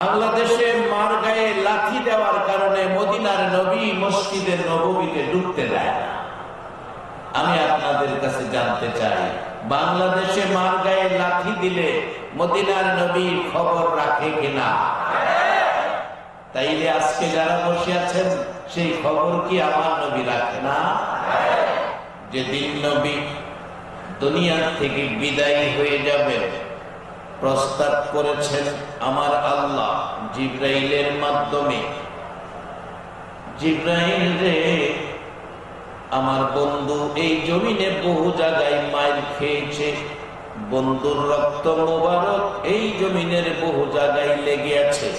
বাংলাদেশে মার গায়ে লাঠি দেওয়ার কারণে মদিনার নবী মসজিদের নববীতে ঢুকতে দেয় না। আমি আপনাদের কাছে জানতে চাই, বাংলাদেশে মার গায়ে লাঠি দিলে মদিনার নবী খবর রাখে কিনা? তাইলে আজকে যারা বসে আছেন সেই খবর কি আমার নবী রাখে না? যেদিন নবী দুনিয়ার থেকে বিদায় হয়ে যাবে, প্রস্তাব করেছেন আমার আল্লাহ জিবরাইলের মাধ্যমে, জিবরাইল রে, আমার বন্ধু এই জমিনে বহু জায়গায় মাইল খেয়েছে, বন্ধুর রক্ত মোবারক এই জমিনের বহু জায়গায় লেগে আছে,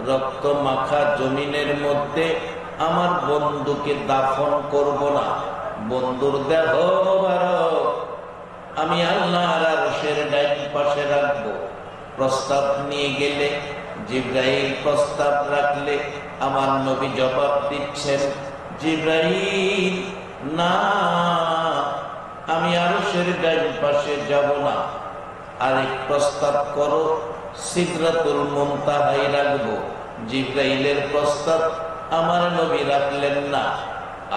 রক্ত মাখা জমিনের মধ্যে আমার বন্ধুকে দাফন করব না, বন্ধুর দেহ মোবারক আমি আল্লাহর আরশের ডান পাশে রাখবো। প্রস্তাব নিয়ে গেলে, জিবরাইল প্রস্তাব রাখলে আমার নবী জবাব দিচ্ছেন, জিবরাইল না, আমি আরশের ডান পাশে যাব না, আরেক প্রস্তাব করো, সিদরাতুল মুনতাহায় রাখবো। জিবরাইলের প্রস্তাব আমার নবী রাখলেন না,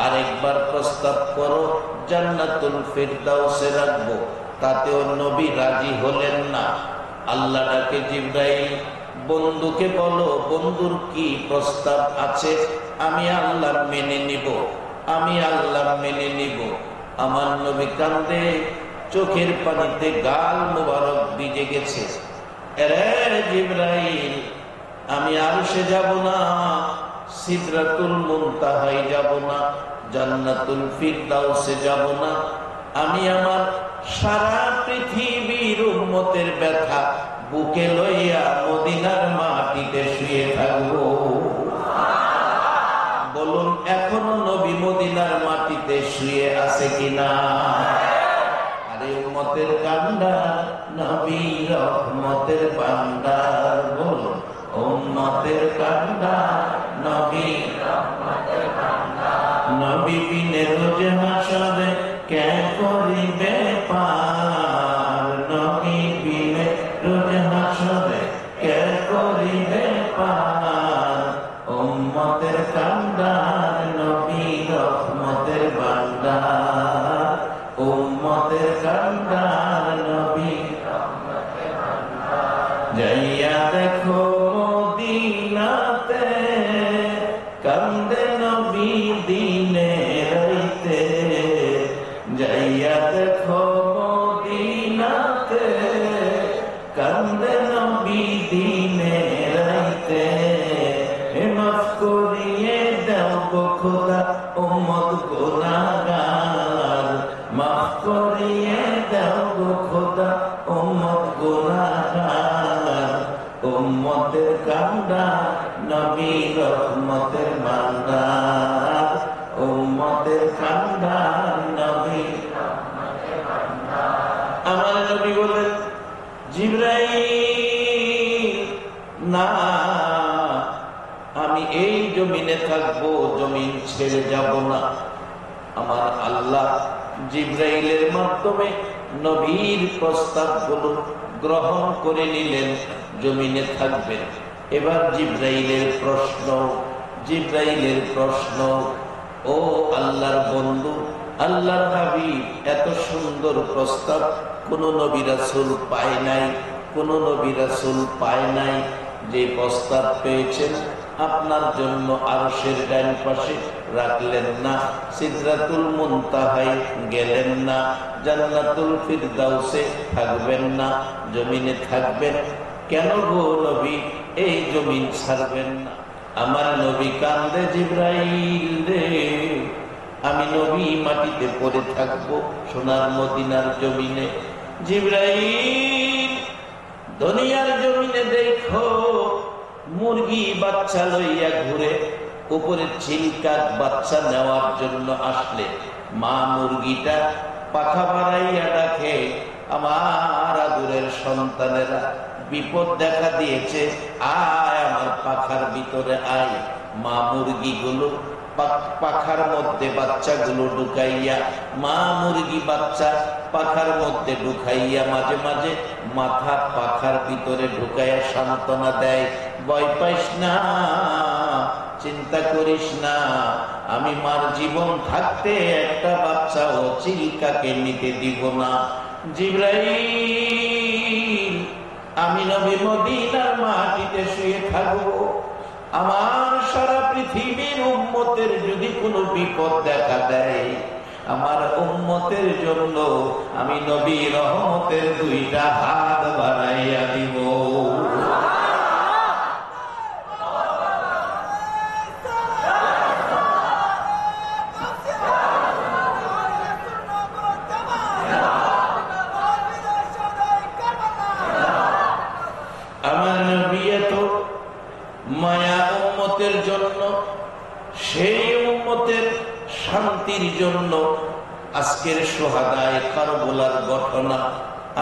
আরেকবার প্রস্তাব করো, জান্নাতুল ফিরদাউসে রাখবো, তাতেও নবী রাজি হলেন না। আল্লাহ ডাকে, জিবরাইল বন্ধুকে বলো, বন্ধুর কি প্রস্তাব আছে, আমি আল্লাহ মেনে নিব, আমি আল্লাহ মেনে নিব। আমার নবী কান্দে, চোখের পানিতে গাল মোবারক ভিজে গেছে। এরে জিবরাইল, আমি আরশে যাব না, সিদরাতুল মুনতাহায় যাব না, জান্নাতুল ফিরদাউসে যাব না, আমি আমার সারা পৃথিবীর উম্মতের ব্যথা বুকে লইয়া মদিনার মাটিতে শুয়ে থাকবো। বলুন, এখনো নবী মদিনার মাটিতে শুয়ে আছে কিনা? আরে উম্মতের কান্ডার নবী রহমতের ভান্ডার, বলুন উম্মতের কান্ডার নবী রহমতের ভান্ডার, নবী বিনে রোজ হাসরে কে করিবে পার, নবী বিনে রোজ হাসরে কে করিবে পার, উম্মতের কান্ডার নবী রহমতের ভান্ডার, উম্মতের কান্ডার নবী রহমতের ভান্ডার। যাইয়া দেখো মদিনাতে, কান্দে নবী দিনে রাইতে, যাইয়া দেখো মদিনাতে, কান্দে নবী দিনে রাইতে, মাফ করিয়ে দাও গো খোদা উম্মত গুনাহগার, মাফ করিয়ে দাও গো খোদা উম্মত গুনাহগার, উম্মতের কান্ডার নবী রহমতের ভান্ডার, উম্মতের কান্ডার নবী রহমতের ভান্ডার। আমার নবী বলেন, জিবরাইল না, আমি এই জমিনে থাকবো, জমিন ছেড়ে যাব না। আমার আল্লাহ জিবরাইলের মাধ্যমে নবীর প্রস্তাবগুলো গ্রহণ করে নিলেন, জমিনে থাকবেন। এবার জিবরাইলের প্রশ্ন, ও আল্লাহর বন্ধু, আল্লাহর হাবিব, এত সুন্দর প্রস্তাব কোন নবী রাসূল পায় নাই, কোন নবী রাসূল পায় নাই। যে প্রস্তাব পেয়েছেন আপনার জন্য আরশের ডান পাশে রাখলেন না, সিদরাতুল মুনতাহায় গেলেন না, জান্নাতুল ফিরদাউসে থাকবেন না, জমিনে থাকবেন। কেন গো নবী এই জমিন ছাড়বেন না? আমার নবী কান্দে, জিবরাইল রে, আমি নবী মাটিতে পড়ে থাকবো সোনার মদিনার জমিনে। জিবরাইল, দুনিয়ার জমিনে দেখো মুরগি বাচ্চা লইয়া ঘুরে, উপরে ছিলকাত বাচ্চা নেওয়ার জন্য আসলে মা মুরগিটা পাখা বাড়াইয়া ডাকে, আমার আদুরের সন্তানেরা বিপদ দেখা দিয়েছে, আয় আমার পাখার ভিতরে আয়। মা মুরগিগুলো পাখার মধ্যে বাচ্চাগুলো ঢুকাইয়া, মা মুরগি বাচ্চা পাখার মধ্যে ঢুকাইয়া মাঝে মাঝে মাথা পাখার ভিতরে ঢুকাইয়া সান্ত্বনা দেয়, ভয় পাইস না, চিন্তা করিস না, আমি মার জীবন থাকতে একটা বাচ্চাও চিল্কাকে নিতে দিব না। জিবরাইল, আমি নবী মদিনার মাটিতে শুয়ে থাকবো, আমার সারা পৃথিবীর উম্মতের যদি কোনো বিপদ দেখা দেয়, আমার উম্মতের জন্য আমি নবী রহমতের দুইটা হাত বাড়াইয়া দিব। আমার নবী এত মায়া উম্মতের জন্য, সেই উম্মতের শান্তির জন্য আজকের সোহাদায়ে কারবালার ঘটনা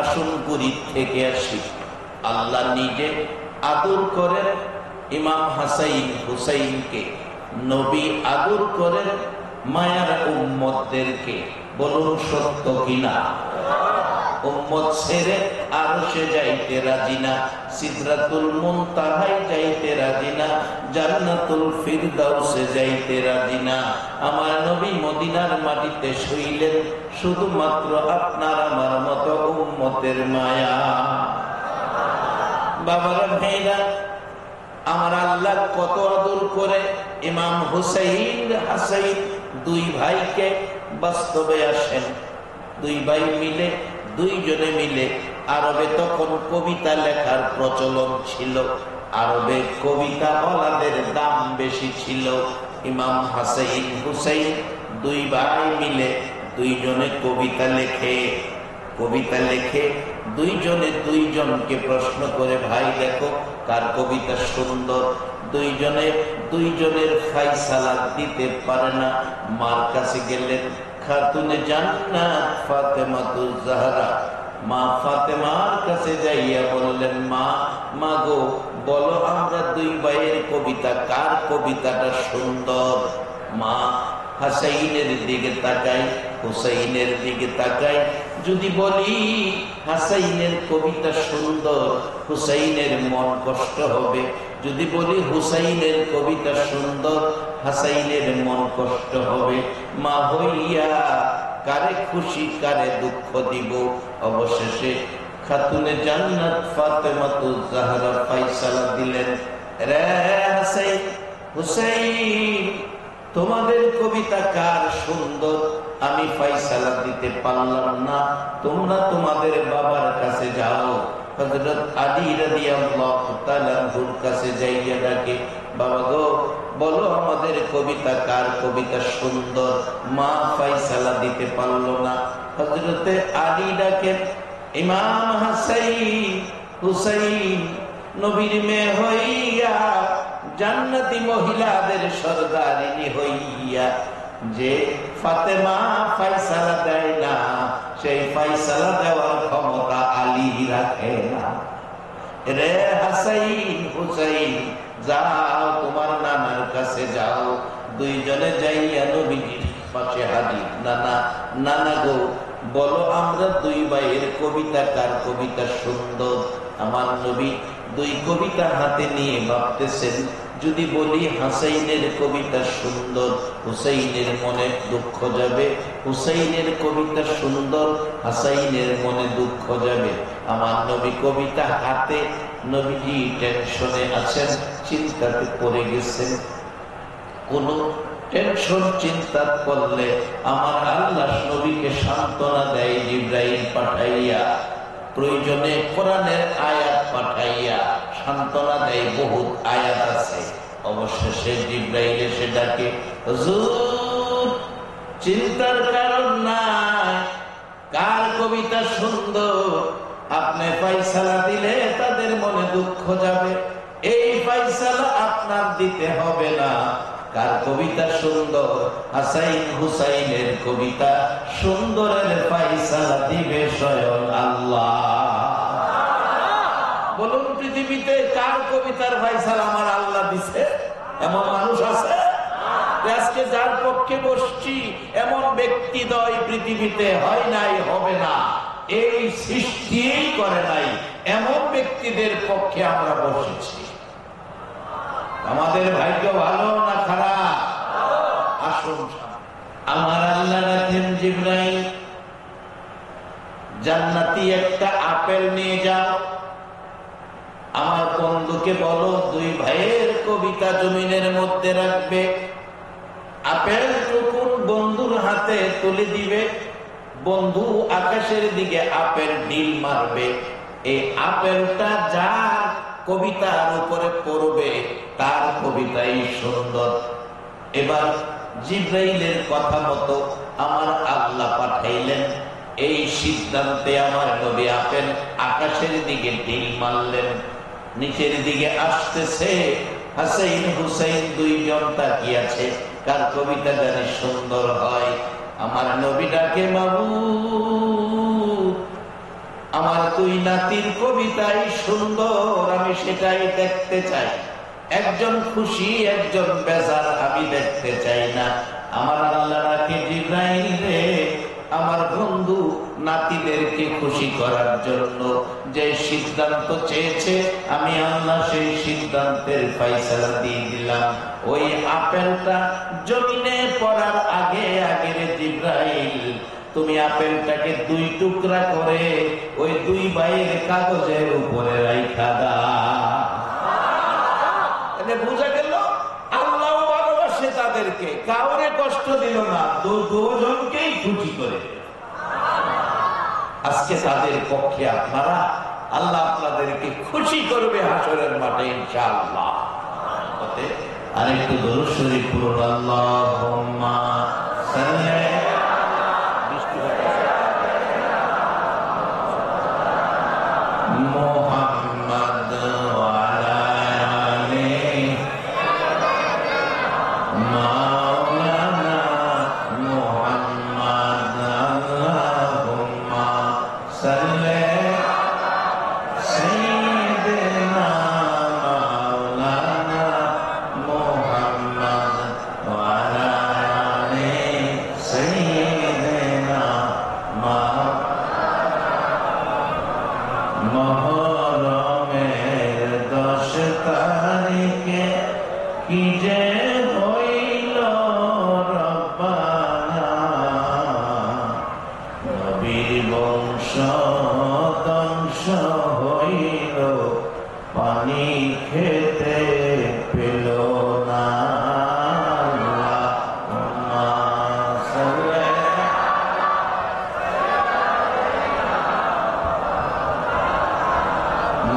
আসুন পুরী থেকে আসি। আল্লাহ নিজে আদর করেন ইমাম হাসাইন হুসাইনকে, নবী আদর করেন মায়ার উম্মতদেরকে। বলুন সত্য কিনা? উম্মত ছেড়ে আরশে যাইতে রাজি না, সিদরাতুল মুনতাহায় যাইতে রাজি না, জান্নাতুল ফিরদাউসে যাইতে রাজি না। আমার নবী মদিনার মাটিতে শুইলেন শুধুমাত্র আপনার আমার মতো উম্মতের মায়া। বাবারা ভাইরা, আমার আল্লাহ কত আদর করে ইমাম হুসাইন হাসাইন দুই ভাইকে বাস্তবে আসেন। দুই ভাই মিলে, দুইজনে মিলে, আরবে তখন কবিতা লেখার প্রচলন ছিল, আরবে কবিতা বলাদের দাম বেশি ছিল। ইমাম হাসাইন হুসাইন দুই ভাই মিলে দুইজনে কবিতা লেখে। কবিতা লেখে দুইজনে দুইজনকে প্রশ্ন করে, ভাই দেখো কার কবিতা সুন্দর। দুইজনে দুইজনের ফায়সালা দিতে পারে না, মার কাছে গেলেন। খাতুনে জান্নাত ফাতেমাতুজ জাহরা, মা ফাতেমার কাছে যাইয়া বললেন, মা গো, বলো আমরা দুই ভাইয়ের কবিতা কার কবিতাটা সুন্দর। মা হাসাইনের দিকে তাকাই, হুসাইনের দিকে তাকাই, যদি বলি হাসাইনের কবিতা সুন্দর, হুসাইনের মন কষ্ট হবে। যদি বলি হুসাইনের কবিতা সুন্দর, হাসাইনের মন কষ্ট হবে। মা হইয়া কারে খুশি কারে দুঃখ দিব। অবশেষে খাতুনে জান্নাত ফাতেমাতুজ জাহরা ফায়সালা দিলেন, রে হাসাইন হুসাইন, তোমাদের কবিতা কার সুন্দর আমি ফায়সালা দিতে পারলাম না, তোমরা তোমাদের বাবার কাছে যাও। হযরত আলী রাদিয়াল্লাহু তাআলা আনহুর কাছে যাইয়া ডাকে, বাবা গো, বলো আমাদের কবিতা কার কবিতা সুন্দর। মা ফায়সালা দিতে পারলো না। হযরতে আলী ডাকেন, ইমাম হাসাইন হুসাইন, নবীর মেয়ে হইয়া, জান্নাতি মহিলাদের সরদারিনী হইয়া যে ফাতেমা ফায়সালা দেয় না, সেই ফায়সালা দেওয়ার ক্ষমতা আলী রাখে না। রে হাসাইন হুসাইন, যাও তোমার নানার কাছে যাও। দুইজনে যাইয়া নবীজির পাশে হাজির। নানা গো, বলো আমরা দুই ভাইয়ের কবিতা কার কবিতা সুন্দর। আমার নবী দুই কবিতা হাতে নিয়ে ভাবতেছেন, যদি বলি হাসাইনের কবিতা সুন্দর, হুসাইনের মনে দুঃখ যাবে। হুসাইনের কবিতা সুন্দর, হাসাইনের মনে দুঃখ যাবে। আমার নবী কবিতা হাতে, নবীজি টেনশনে আছেন, চিন্তাতে পড়ে গেছেন। কোন টেনশন চিন্তা করলে আমার আল্লাহ নবীকে সান্ত্বনা দেয় জিবরাইল পাঠাইয়া, প্রয়োজনে কোরআনের আয়াত পাঠাইয়া সান্ত্বনা দেয়। বহুত আয়াত আছে। অবশেষে জিবরাইল এসে ডাকে, হুজুর চিন্তার কারণ নাই, কার কবিতা সুন্দর আপনি ফায়সালা দিলে তাদের মনে দুঃখ যাবে। এই ফায়সালা আপনার দিতে হবে না। কার কবিতা সুন্দর? হাসাইন হুসাইনের কবিতা সুন্দরের ফায়সালা দিবে স্বয়ং আল্লাহ। বলুন, পৃথিবীতে কার কবিতার ফায়সালা আমার আল্লাহ দিছে? এমন মানুষ আছে? আজকে যার পক্ষে বসছি এমন ব্যক্তিদ্বয় পৃথিবীতে হয় নাই, হবে না, এই সৃষ্টি করে নাই, এমন ব্যক্তিদের পক্ষে আমরা বসেছি। আমাদের ভাগ্য ভালো না খারাপ? আসুন, আমার আল্লাহ রাখেন জিবরাইল, জান্নাতি একটা আপেল নিয়ে যাও, আমার বন্ধুকে বলো দুই ভাইয়ের কবিতা জমিনের মধ্যে রাখবে। আপেল টুকুন বন্ধুর হাতে তুলে দিবে, বন্ধু আকাশের দিকে আপেল ঢিল মারবে, এই আপেলটা যার কবিতার উপরে পড়বে তার কবিতাই সুন্দর। এবার জিবরাইলের কথা মতো আমার আল্লাহ পাঠাইলেন, এই সিদ্ধান্তে আমার নবী আপেল আকাশের দিকে ঢিল মারলেন, নিচের দিকে আসতেছে, হাসাইন হুসাইন দুইজন তাকিয়ে আছে, কার কবিতা জানি সুন্দর হয়। আমার নবী ডাকে, মাবুদ আমার দুই নাতির কবিতাই সুন্দর, আমি সেটাই দেখতে চাই। একজন খুশি একজন বেজার আমি দেখতে চাই না। আমার আল্লাহ ডাকে, জিবরাইল রে, আমার বন্ধু নাতিদেরকে খুশি করার জন্য যে সিদ্ধান্ত চেয়েছে আমি আল্লাহ সেই সিদ্ধান্তের ফয়সালা দিয়ে দিলাম। ওই আপেলটা জমিনে পড়ার আগে আগে রে জিবরাইল, তুমি আপেলটাকে দুই টুকরা করে ওই দুই ভাইয়ের কাগজের উপরে রাইখা দাও। বুঝা গেল আল্লাহ ভালোবাসে তাদেরকে, কাউরে কষ্ট দিল না, দুজনকেই খুশি করে। আজকে তাদের পক্ষে আপনারা, আল্লাহ আপনাদেরকে খুশি করবে হাসরের মাঠে ইনশাআল্লাহ। আরেকটু দরুদ শরীফ পড়ুন, আল্লাহুম্মা সাল্লি মুহাম্মাদ ওয়া আলা আলি মাওলানা মুহাম্মাদ, আল্লাহুম্মা সাল্লি সাইয়্যিদিনা মাওলানা মুহাম্মাদ ওয়া আলা আলি সাইয়্যিদিনা মহরমের 10 তারিখে কি যে হইল রব্বানা, নবীর বংশ ধ্বংস হইল, পানি খেতে পেল না।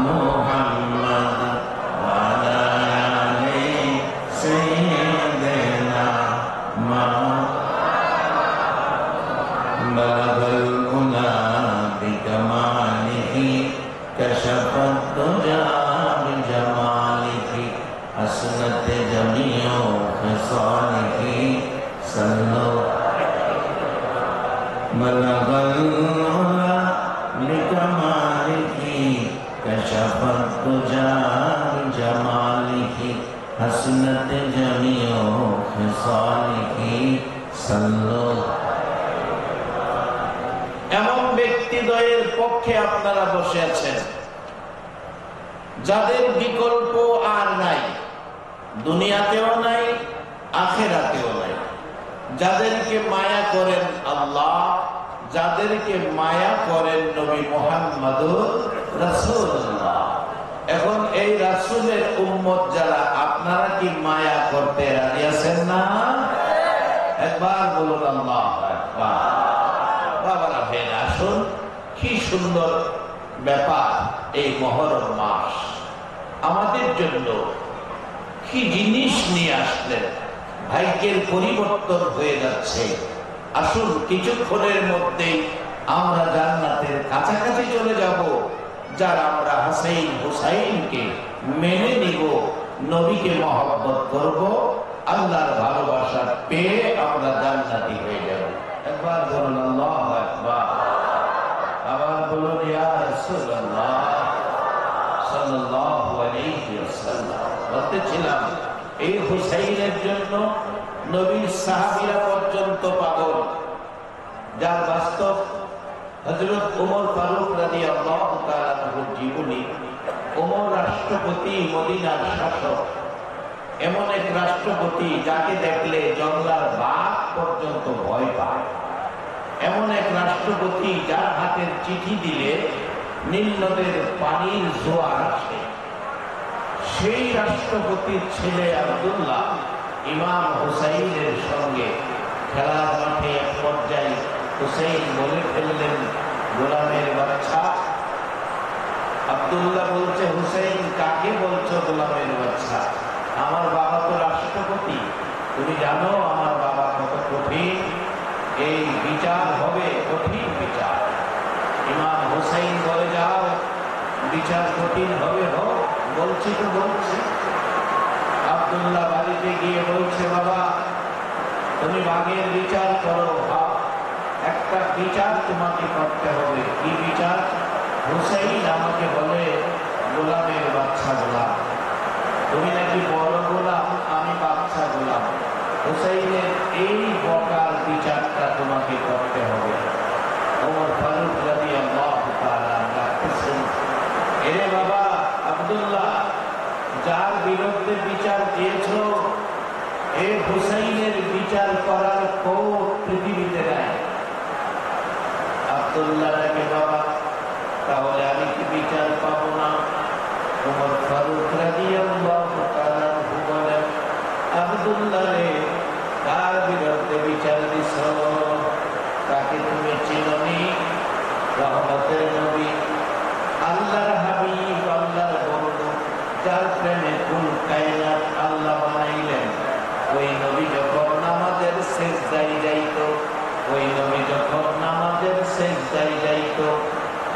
মুহাম্মদ ওয়া আলা আলি সাইয়্যিদিনা বালাগাল উলা বিকামালিহি কাশাফাত দুজা বিজামালিহি হাসনাত জামিউ খিসালিহি সাল্লাল্লাহু বালাগাল উলা বিকামালিহি কাশাফাত দুজা বিজামালিহি হাসনাত জামিউ খিসালিহি সাল্লাল্লাহু। এমন ব্যক্তিদ্বয়ের পক্ষে আপনারা বসে আছেন যাদের বিকল্প আর নাই, দুনিয়াতেও নাই আখিরাতেও নাই, যাদেরকে মায়া করেন আল্লাহ, যাদেরকে মায়া করেন নবী মুহাম্মদুর রাসূলুল্লাহ। এখন এই রাসূলের উম্মত যারা, আপনারা কি মায়া করতে রাজি আছেন না? একবার বলুন আল্লাহু আকবার। বাবারা ভাই আসুন, কি সুন্দর ব্যাপার এই মহরম মাস আমাদের জন্য, কি জিনিস নিয়ে আসলেন, ভাগ্যের পরিবর্তন হয়ে যাচ্ছে। আসুন কিছুক্ষণের মধ্যেই আমরা জান্নাতের কাছাকাছি চলে যাব, যারা আমরা হাসাইন হুসাইনকে মেনে নিব, নবীকে মহব্বত করব, আল্লাহর ভালোবাসা পেয়ে আমরা জান্নাতি হয়ে যাব। একবার বলুন আল্লাহু আকবার, আবার বলুন ইয়া রাসূলুল্লাহ সাল্লাল্লাহু আলাইহি ওয়াসাল্লাম। বলতেছিলাম এই হুসাইনের জন্য নবীর সাহাবীরা পর্যন্ত পাগল। যার বাস্তব হযরত ওমর ফারুক রাদিয়াল্লাহু তাআলা আনহুর জীবনী। ওমর রাষ্ট্রপতি, মদিনার শাসক, এমন এক রাষ্ট্রপতি যাকে দেখলে জঙ্গলার বাঘ পর্যন্ত ভয় পায়। এমন এক রাষ্ট্রপতি যার হাতের চিঠি দিলে নীল নদের পানির জোয়ার আসে। সেই রাষ্ট্রপতির ছেলে আব্দুল্লাহ ইমাম হুসাইনের সঙ্গে খেলার মাঠে এক পর্যায়ে হুসাইন বলে ফেললেন, গোলামের বাচ্চা। আব্দুল্লাহ বলছে, হুসাইন কাকে বলছো গোলামের বাচ্চা? আমার বাবা তো রাষ্ট্রপতি, তুমি জানো আমার বাবা কত কঠিন, এই বিচার হবে কঠিন বিচার। ইমাম হুসাইন বলে, যাও বিচার কঠিন হবে, হোক। বলছি তো বলছি। আব্দুল্লাহ বাড়িতে গিয়ে বলছে, বাবা তুমি বাঘের বিচার করো, একটা বিচার তোমাকে করতে হবে। কি বিচার? হুসাইন আমাকে বলে গোলামের বাচ্চা গোলাম, তুমি নাকি বড় গোলাম, আমি বাচ্চা গোলাম। হুসাইনের এই বকার বিচারটা তোমাকে করতে হবে। ওমর ফারুক রাদিয়াল্লাহু তাআলা ডাকতেছেন, এরে বাবা আব্দুল্লাহ, যার বিরুদ্ধে বিচার দিয়েছো এ হুসাইনের বিচার করার কোর্ট পৃথিবীতে নাই। আব্দুল্লাহ ডাকে, বাবা তাহলে আমি কি বিচার পাবো না? ওমর ফারুক রাদিয়াল্লাহু তাআলা বলেন, আব্দুল্লাহ রে, কার বিরুদ্ধে বিচার দিছো? তাকে তুমি চিনোনি? রহমতের নবী, আল্লাহর হাবিব, আল্লাহর বন্ধু, যার প্রেমে কুল কায়নাত আল্লাহ বানাইলেন। ওই নবী যখন নামাজের সেজদায় যাইতো, ওই নবী যখন নামাজের সেজদায় যাইতো,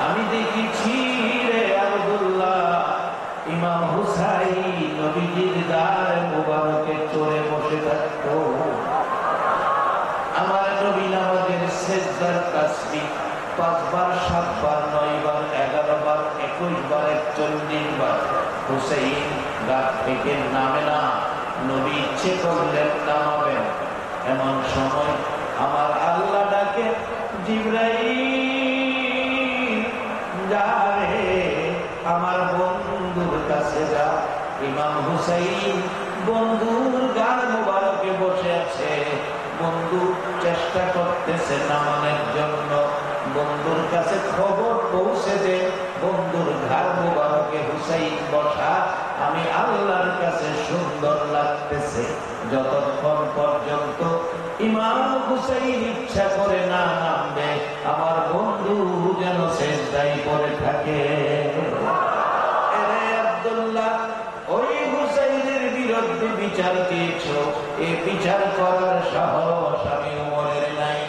আমি দেখেছি রে আব্দুল্লাহ, ইমাম হুসাইন নবীজির দাঁড় মুবারকে চড়ে বসে থাকতো। আমার নবী নামাজের সেজদার তাসবিহ 5 বার, 7 বার, 9 বার, 11 বার, 21 বার, 41 বার। হুসাইন গাছ থেকে নামে না, নবী ইচ্ছে করলেন নামাবেন। এমন সময় আমার আল্লাহ ডাকে, জিবরাইল যা রে, আমার বন্ধুর কাছে যা। ইমাম হুসাইন বন্ধুর গাল মুবারকে বসে আছে, বন্ধু চেষ্টা করতেছে নামানোর জন্য। বন্ধুর কাছে খবর পৌঁছে দে, বন্ধুর ঘাড় মুবারকে হুসাইন বসা। আমি আল্লাহর কাছে সুন্দর লাগতেছে যতক্ষণ পর্যন্ত ইমাম হুসাইন ইচ্ছা করে না নামবে, আমার বন্ধু যেন সেজদায় পড়ে থাকে। আব্দুল্লাহ, ওই হুসাইনের বিরুদ্ধে বিচার দিয়েছো, এই বিচার করার সাহস আমি ওমরের নাই।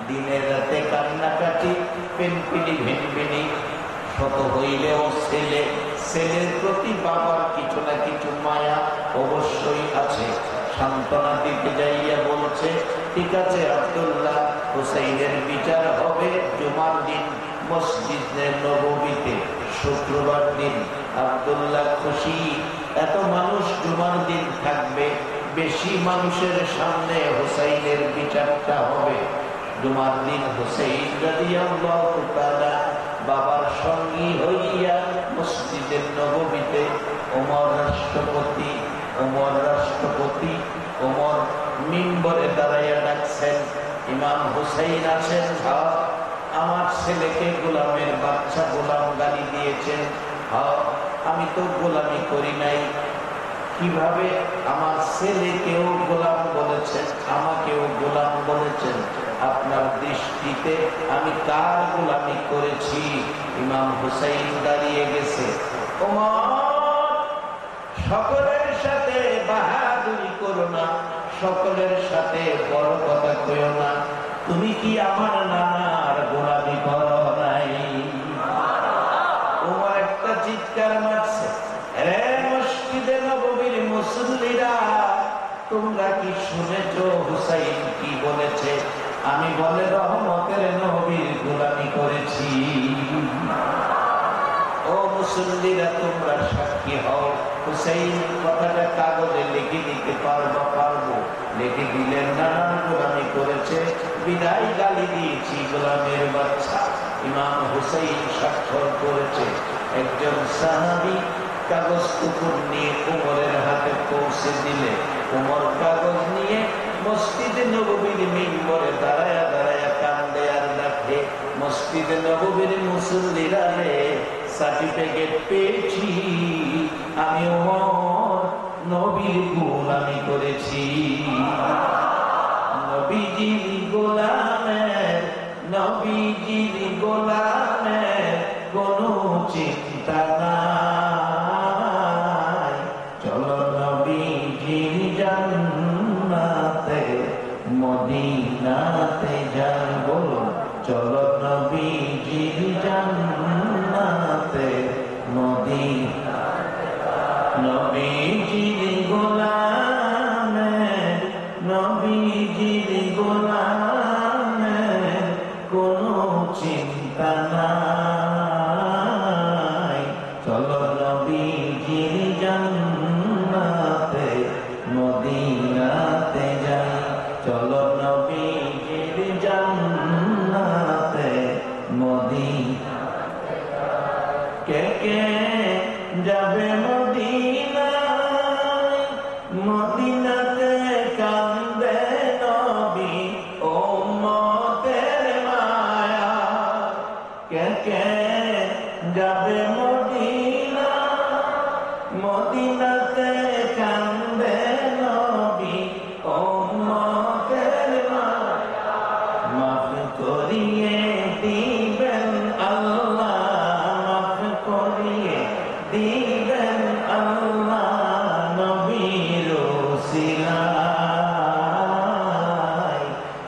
দিনের রাতে কান্নাকাটি, পেনপিনি ভিনপিনি, শত হইলেও ছেলে, ছেলের প্রতি বাবার কিছু না কিছু মায়া অবশ্যই আছে। সান্ত্বনা দিতে যাইয়া বলছে, ঠিক আছে আব্দুল্লাহ, হুসাইনের বিচার হবে জুমার দিন মসজিদে নববীতে, শুক্রবার দিন। আব্দুল্লাহ খুশি, এত মানুষ জুমার দিন থাকবে, বেশি মানুষের সামনে হুসাইনের বিচারটা হবে। জুমার দিন হুসাইন রাদিয়াল্লাহু তাআলা বাবার সঙ্গী হইয়া মসজিদের নববীতে ওমর রাষ্ট্রপতি ওমর মিম্বরে দাঁড়াইয়া ডাকছেন, ইমাম হুসাইন আছেন, আমার ছেলেকে গোলামের বাচ্চা গোলাম গালি দিয়েছেন। আমি তো গোলামি করি নাই, কিভাবে আমার ছেলেকেও গোলাম বলেছেন, আমাকেও গোলাম বলেছেন? আপনার দৃষ্টিতে আমি কার গোলামি করেছি? ইমাম হুসাইন দাঁড়িয়ে গেছে। ওমর, সকলের সাথে বাহাদুরি করো না, সকলের সাথে বড় কথা কইও না। তুমি কি আমার নানার গোলামি করো নাই? ওমর একটা চিৎকার মারছে, রে মসজিদে নববীর মুসল্লিরা, তোমরা কি শুনেছো হুসাইন কি বলেছে? আমি বলে রহমতের নবীর গোলামি করেছি। ও মুসল্লিরা, তোমরা সাক্ষী হও। হুসাইন কথাটা কাগজে লিখে দিতে লিখতে পারবো। লিখে দিলেন নানান গোলামি করেছে, বিদায় গালি দিয়েছি গোলামের বাচ্চা। ইমাম হুসাইন স্বাক্ষর করেছে। একজন সাহাবী কাগজ টুকুর নিয়ে উমরের হাতে পৌঁছে দিলে উমর কাগজ নিয়ে মসজিদে নববীর মিম্বরে দাঁড়ায়া দাঁড়ায়া কান্দে আর ডাকে, মসজিদে নববীর মুসল্লিরা রে, সার্টিফিকেট পেয়েছি, আমি ওমর নবীর গোলামি করেছি। নবীজির গোলামের, নবীজির গোলামের কোনো চিন্তা নাই। চলো নবীজির জান্নাতে মদিনাতে যাই, বলো চলো নবীজির জান্নাতে মদিনাতে। নবীজির গোলামের, নবীজির গোলামের কোনো চিন্তা নাই। চলো নবীজির জান্নাতে মদিনাতে যাই, চলো নবীজির জান্নাতে মদিনাতে। কে কে যাবে মদিনায়, মদিনাতে কান্দে নবী উম্মতের মায়া। কে কে যাবে মদিনা, মদিনাতে কান্দে নবী উম্মতের মায়া। মাফ করিয়ে দিবেন আল্লাহ, মাফ করিয়ে দিবেন আল্লাহ নবীর ওসিলায়।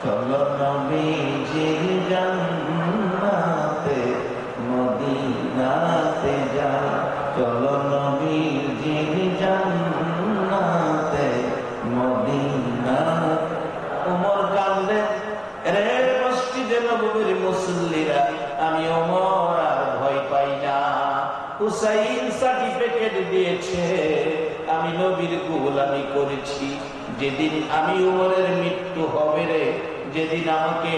চলো নবীজির জান্নাতে মদিনাতে যাই, চলো নবীজির জান্নাতে মদিনাতে। ওমর কান্দে, রে মসজিদে নববীর মুসল্লিরা, আমি ওমর আর ভয় পাই না। হুসাইন সার্টিফিকেট দিয়েছে, আমি নবীর গোলামি করেছি। যেদিন আমি ওমরের মৃত্যু হবে রে, যেদিন আমাকে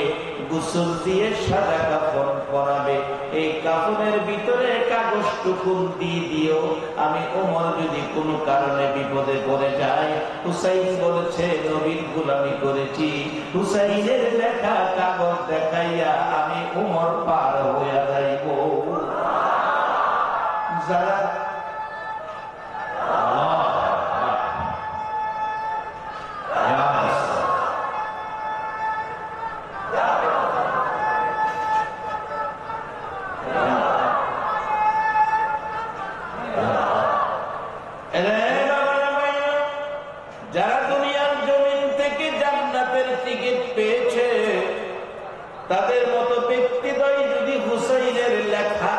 গোসল দিয়ে সাদা কাফন পরাবে, এই কাফনের ভিতরে কাগজটুকু দিয়ে দিও। আমি ওমর যদি কোনো কারণে বিপদে পড়ে যায়, হুসাইন বলেছে নবীর গোলামি করেছি, হুসাইনের লেখা কাগজ দেখাইয়া আমি ওমর পার হইয়া যাইব। যারা দুনিয়ার জমিন থেকে জান্নাতের টিকিট পেয়েছে, তাদের মতো ব্যক্তিদ্বয় যদি হুসাইনের লেখা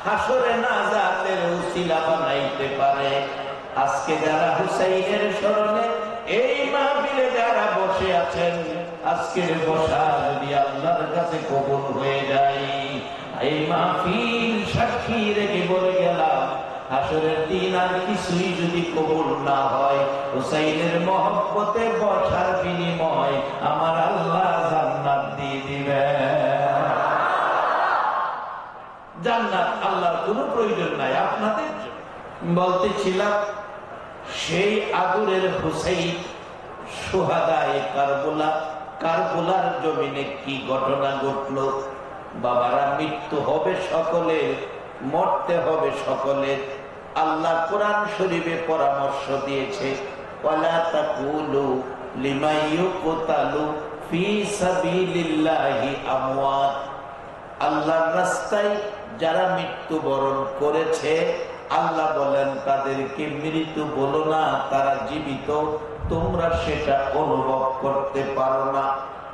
হাসরে নাজাতের উসিলা বানাইতে পারে, আজকে যারা হুসাইনের স্মরণে এই মাহফিলে যারা বসে আছেন, আজকের বসা যদি আল্লাহর কাছে কবুল হয়ে যায়, এই মাহফিল সাক্ষী রেখে বলে গেলাম, হাসরের দিন আর কিছুই যদি কবুল না হয়, হুসাইনের মহব্বতে বসার বিনিময় আমার আল্লাহ জান্নাত দিয়ে দিবেন। জান্নাত আল্লাহর কোনো প্রয়োজন নাই আপনাদের। বলতেছিলাম সেই আদরের হুসাইন সুহাদায়ে কারবালা, কারবালার জমিনে কি ঘটনা ঘটলো। বাবারা, মৃত্যু হবে সকলের, মরতে হবে সকলের। আল্লাহ কোরআন শরীফে পরামর্শ দিয়েছে, ওয়ালা তাকুলু লিমান ইউকতালু ফি সাবিলিল্লাহি আমওয়াত। আল্লাহর রাস্তায় যারা মৃত্যুবরণ করেছে, আল্লাহ বলেন তাদেরকে মৃত্যু বলো না, তারা জীবিত, তোমরা সেটা অনুভব করতে পারো না।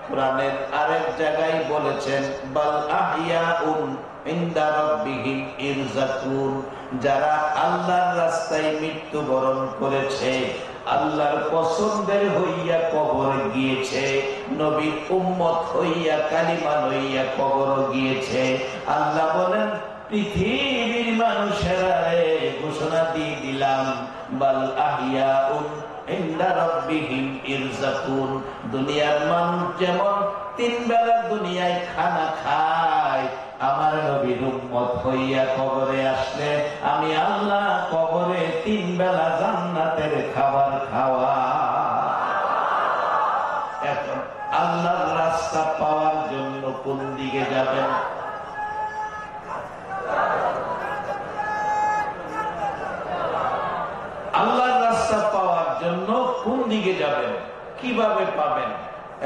কোরআনের আরেক জায়গায় বলেছেন, বাল আহইয়াউন ইনদা রাব্বিহিম ইরযাকুন। যারা আল্লাহর রাস্তায় মৃত্যুবরণ করেছে, আল্লাহর পছন্দের হইয়া কবর গিয়েছে, নবীর উম্মত হইয়া কালিমা লইয়া কবর গিয়েছে, আল্লাহ বলেন পৃথিবীর মানুষেরা ঘোষণা দিয়ে দিলাম, বাল আহিয়াউন ইনদা রাব্বিহিম ইরযাকুন। দুনিয়ার মানুষ যেমন 3 বেলা দুনিয়ায় খানা খায়, আমার নবীর উম্মত হইয়া কবরে আসলে আমি আল্লাহ কবরে 3 বেলা জান্নাতের খাবার খাওয়া। এখন আল্লাহর রাস্তা পাওয়ার জন্য কোন দিকে যাবেন? আল্লাহর রাস্তা পাওয়ার জন্য কোন দিকে যাবেন, কিভাবে পাবেন?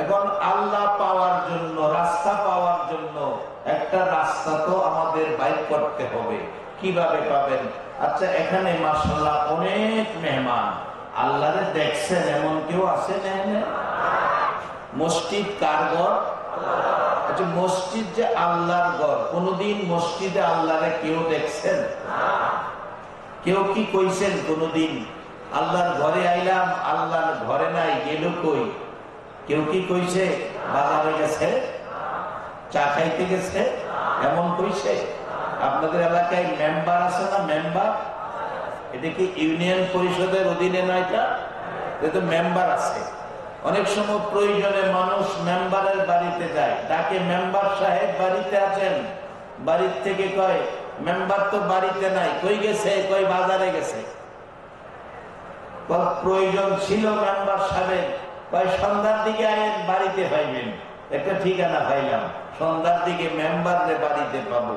এখন আল্লাহ পাওয়ার জন্য, রাস্তা পাওয়ার জন্য একটা রাস্তা তো আমাদের বাইর করতে হবে। কিভাবে পাবেন? আচ্ছা, এখানে মাশাআল্লাহ অনেক মেহমান, আল্লাহরে দেখছেন এমন কেউ আছে? মসজিদ কার ঘর? আচ্ছা, মসজিদ যে আল্লাহর ঘর, কোনদিন মসজিদে আল্লাহরে কেউ দেখছেন? কেউ কি কইছেন কোনদিন আল্লাহর ঘরে আইলাম, আল্লাহর ঘরে নাই, গেল কই? কেউ কি কইছে? বাজারে গেছে, চা খাইতে গেছে, এমন কইছে? আপনাদের এলাকায় মেম্বার আছে না? মেম্বার, এটা কি ইউনিয়ন পরিষদের অধীনে নয়? এটা মেম্বার আছে। অনেক সময় প্রয়োজনে মানুষ মেম্বারের বাড়িতে যায়, ডাকে, মেম্বার সাহেব বাড়িতে আছেন? বাড়ির থেকে কয় মেম্বার তো বাড়িতে নাই, কই গেছে? কই বাজারে গেছে। প্রয়োজন ছিল মেম্বার সাহেব, কয় সন্ধ্যার দিকে আয়েন, বাড়িতে পাইবেন। একটা ঠিকানা পাইলাম, সন্ধ্যার দিকে মেম্বারে বাড়িতে পাবো।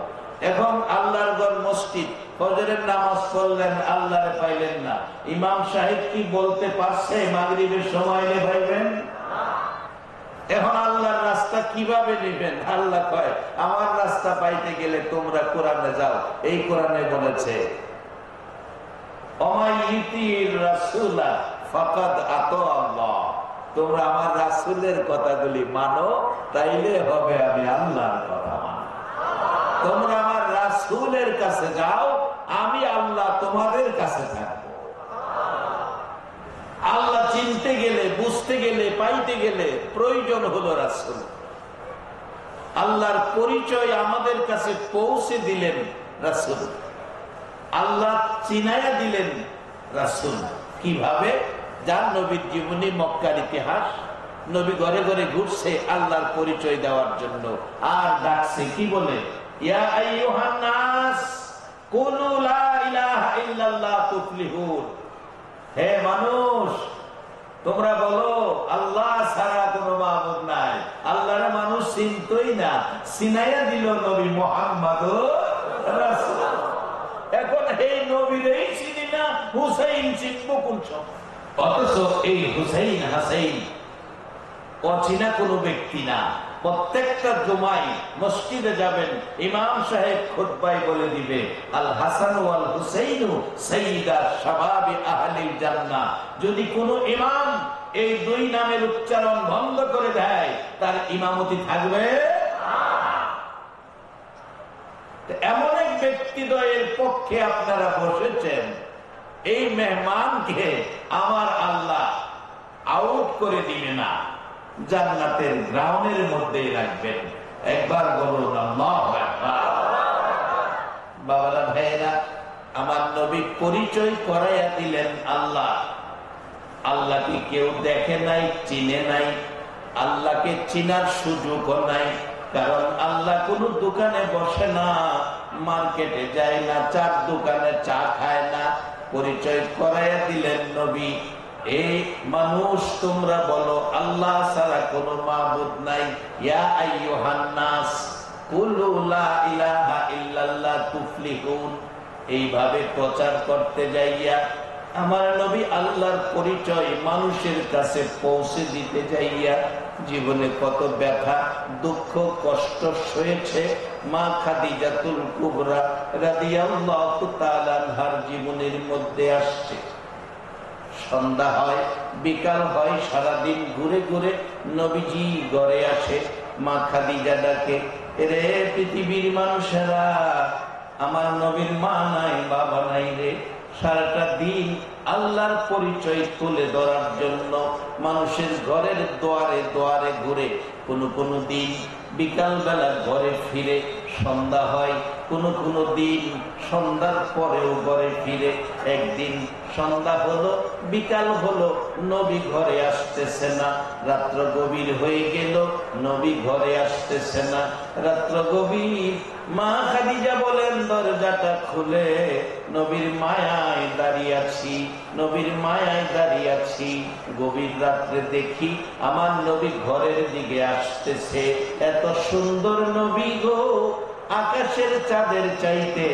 এখন আল্লাহর ঘর মসজিদ, ফজরের নামাজ পড়লেন, আল্লাহরে পাইলেন না। ইমাম সাহেব কি বলতে পারছে মাগরিবের সময় পাইবেন? এখন আল্লাহর রাস্তা কিভাবে নেবেন? আল্লাহ কয় আমার রাস্তা পাইতে গেলে তোমরা কোরআনে যাও। এই কোরআনে বলেছে অমাইয়িতির রাসূলা ফাকাদ আতা আল্লাহ, তোমরা আমার রাসূলের কথাগুলি মানো, তাইলে হবে আমি আল্লাহর কথা মানো। তোমরা আমার রাসূলের কাছে যাও, আমি আল্লাহ তোমাদের কাছে থাকবো। আল্লাহ চিনতে গেলে, বুঝতে গেলে, পাইতে গেলে প্রয়োজন হলো রাসূল। আল্লাহর পরিচয় আমাদের কাছে পৌঁছে দিলেন রাসূল, আল্লাহ চিনাইয়া দিলেন রাসূল। কিভাবে? যার নবীর জীবনী, মক্কার ইতিহাস, নবী ঘরে ঘরে ঘুরছে আল্লাহর পরিচয় দেওয়ার জন্য, আর ডাকছে কি বলে? ইয়া আইয়ুহান নাস কুলু লা ইলাহা ইল্লাল্লাহ তুফলিহুন। হে মানুষ, তোমরা বলো আল্লাহ ছাড়া কোনো মাবুদ নাই। আল্লাহর মানুষ চিনতই না, চিনাইয়া দিল নবী মুহাম্মদুর রাসূল। এখন এই নবীরেই চিনি না, হুসাইন চিনবো কোন সময়? অথচ এই হুসাইন হাসাইন অচিনা কোনো ব্যক্তি না। প্রত্যেকটা জুমায় মসজিদে যাবেন, ইমাম সাহেব খুতবায় বলে দিবে আল হাসান ওয়াল হুসাইন সাইয়্যিদা শাবাবি আহলিল জান্নাহ। যদি কোনো ইমাম এই 2 নামের উচ্চারণ বন্ধ করে দেয়, তার ইমামতি থাকবে না। এমন এক ব্যক্তিদ্বয়ের পক্ষে আপনারা বসেছেন, এই মেহমানকে আমার আল্লাহ আউট করে দিবে না, জান্নাতের গ্রাউন্ডের মধ্যেই রাখবেন। একবার বলুন আল্লাহু আকবার। বাবারা, ভাইয়েরা, আমার নবী পরিচয় করাইয়া দিলেন আল্লাহ। আল্লাহকে কেউ দেখে নাই, চিনে নাই, আল্লাহকে চিনার সুযোগও নাই। কারণ আল্লাহ কোনো দোকানে বসে না, মার্কেটে যায় না, চার দোকানে চা খায় না। পরিচয় করাইয়া দিলেন নবী। এই মানুষ, তোমরা বলো আল্লাহ ছাড়া কোনো মাবুদ নাই। ইয়া আইয়ুহান নাস কুলু লা ইলাহা ইল্লাল্লাহ তুফলিহুন। এইভাবে প্রচার করতে যাইয়া আমার নবী আল্লাহর পরিচয় মানুষের কাছে পৌঁছে দিতে যাইয়া জীবনে কত ব্যথা, দুঃখ, কষ্ট সয়েছে মা খাদিজাতুল কুবরা রাদিয়াল্লাহু তাআলা আনহার জীবনের মধ্যে আসছে। সন্ধ্যা হয়, বিকাল হয়, সারাদিন ঘুরে ঘুরে নবীজি ঘরে আসে। মা খাদিজা ডাকে, রে পৃথিবীর মানুষেরা, আমার নবীর মা নাই, বাবা নাই রে। সারাটা দিন আল্লাহর পরিচয় তুলে ধরার জন্য মানুষের ঘরের দুয়ারে দুয়ারে ঘুরে। কোনো দিন বিকাল বেলা ঘরে ফিরে সন্ধ্যা হয়, কোনো কোনো দিন সন্ধ্যার পরেও ঘরে ফিরে। একদিন সন্ধ্যা হলো, বিকাল হলো, নবী ঘরে আসতেছে না। রাত্র গভীর হয়ে গেল, নবী ঘরে আসতেছে না। রাত্র গভীর, মা খাদিজা বলেন দরজাটা খুলে, নবীর মায়ায় দাঁড়িয়ে আছি, নবীর মায়ায় দাঁড়িয়ে আছি। গভীর রাত্রে দেখি আমার নবী ঘরের দিকে আসতেছে। এত সুন্দর নবী গো, আকাশের চাঁদের চাইতে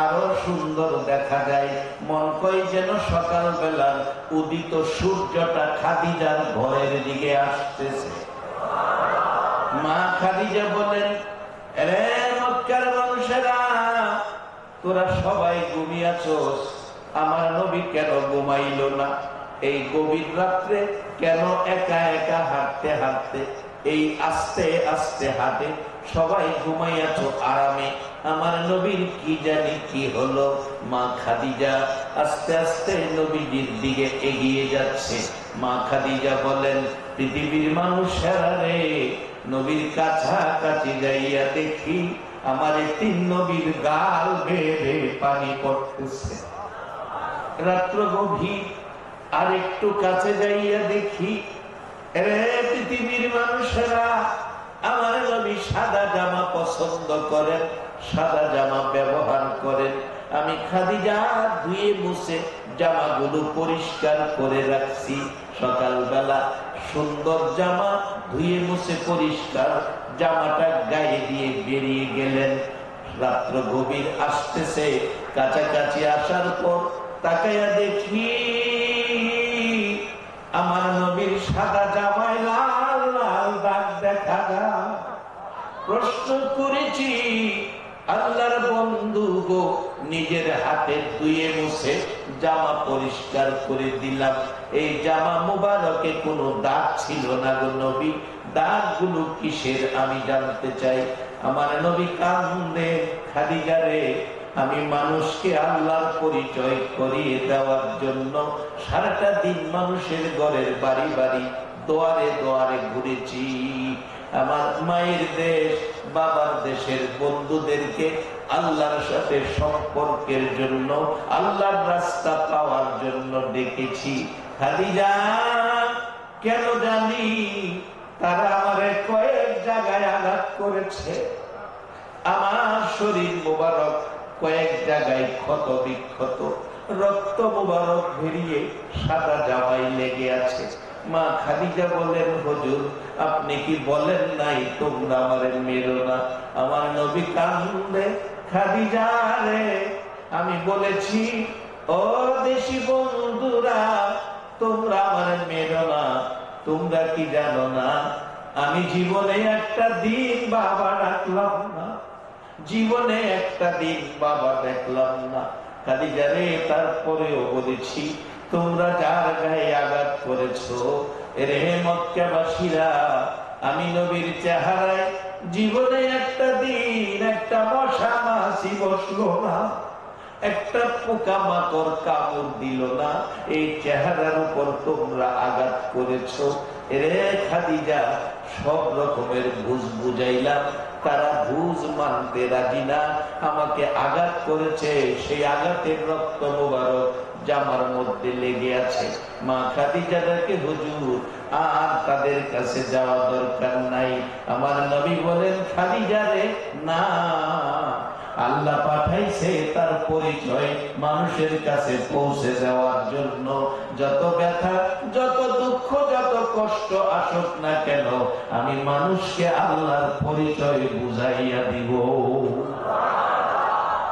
আরো সুন্দর দেখা যায়। মন কয় যেন সকাল বেলার উদিত সূর্যটা খাদিজার ঘরের দিকে আসতেছে। মা খাদিজা বলেন, রে মক্কার মানুষেরা, তোরা সবাই ঘুমিয়েছস, আমার নবী কেন ঘুমাইল না? এই গভীর রাত্রে কেন একা একা হাঁটতে হাঁটতে, এই আস্তে আস্তে হাঁটে? সবাই ঘুমাইয়াছ আরামে, আমার নবীর কি জানি কি হলো? মা খাদিজা আস্তে আস্তে নবীজির দিকে এগিয়ে যাচ্ছে। মা খাদিজা বলেন, পৃথিবীর মানুষেরা রে, নবীর কাছাকাছি যাইয়া দেখি আমার তিন নবীর গাল বেয়ে পানি পড়তেছে। রাত্র গভীর, আর একটু কাছে যাইয়া দেখি, রে পৃথিবীর মানুষেরা, আমার নবী সাদা জামা পছন্দ করেন, সাদা জামা ব্যবহার করেন। আমি খাদিজা ধুয়ে মুছে জামাগুলো পরিষ্কার করে রাখছি। সকালবেলা সুন্দর জামা ধুয়ে মুছে পরিষ্কার জামাটা গায়ে দিয়ে বেরিয়ে গেলেন। রাত্র গভীর আসতেছে, কাছাকাছি আসার পর তাকাইয়া দেখি আমার নবীর সাদা জামায় লাল লাল দাগ দেখা যায়। প্রশ্ন করেছি, আল্লাহর বন্ধু গো, নিজের হাতে ধুয়ে মুছে জামা পরিষ্কার করে দিলাম, এই জামা মুবারকে কোনো দাগ ছিল না গো নবী, দাগগুলো কিসের আমি জানতে চাই। আমার নবী কান্দে, খাদিজা রে, আমি মানুষকে আল্লাহর পরিচয় করিয়ে দেওয়ার জন্য সারাটা দিন মানুষের ঘরের বাড়ি বাড়ি দোয়ারে দোয়ারে ঘুরেছি। আমার মায়ের দেশ, বাবার দেশের বন্ধুদেরকে আল্লাহর সাথে সম্পর্কের জন্য, আল্লাহর রাস্তা পাওয়ার জন্য ডেকেছি। খাদিজা, কেন জানি তারা আমারে কয়েক জায়গায় আঘাত করেছে। আমার শরীর মোবারক কয়েক জায়গায় ক্ষত বিক্ষত, রক্ত মোবারক বেরিয়ে সাদা জামাই লেগে আছে। মা খাদিজা বলেন, হুজুর আপনি কি বলেন নাই তোমরা আমারে মেরো না? আমার নবী কান্দে, খাদিজা রে, আমি বলেছি ও দেশি বন্ধুরা, তোমরা আমারে মেরো না। তোমরা কি জানো না, আমি জীবনে একটা দিন বাবা ডাকলাম না, জীবনে একটা দিন বাবা দেখলাম না। খাদিজা রে, তারপরেও বলেছি, তোমরা যার গায়ে আঘাত করেছো, রে মক্কাবাসীরা, আমি নবীর চেহারায় জীবনে একটা দিন একটা মশা মাছি বসলো না, একটা পোকা মাকড় কামড় দিল না। এই চেহারার উপর তোমরা আঘাত করেছো। রে খাদিজা, সব রকমের বুঝ বুঝাইলাম, তারা বুঝ মানতে রাজি না। আমাকে আঘাত করেছে, সেই আঘাতের রক্ত মোবারক জামার মধ্যে লেগে আছে। মা খাদিজা দেখে, হুজুর আর তাদের কাছে যাওয়া দরকার নাই। আমার নবী বলেন, খাদিজা রে, না, আল্লাহ পাঠাইছে তার পরিচয় মানুষের কাছে পৌঁছে দেওয়ার জন্য। যত ব্যথা, যত দুঃখ, যত কষ্ট আসুক না কেন, আমি মানুষকে আল্লাহর পরিচয় বুঝাইয়া দিব।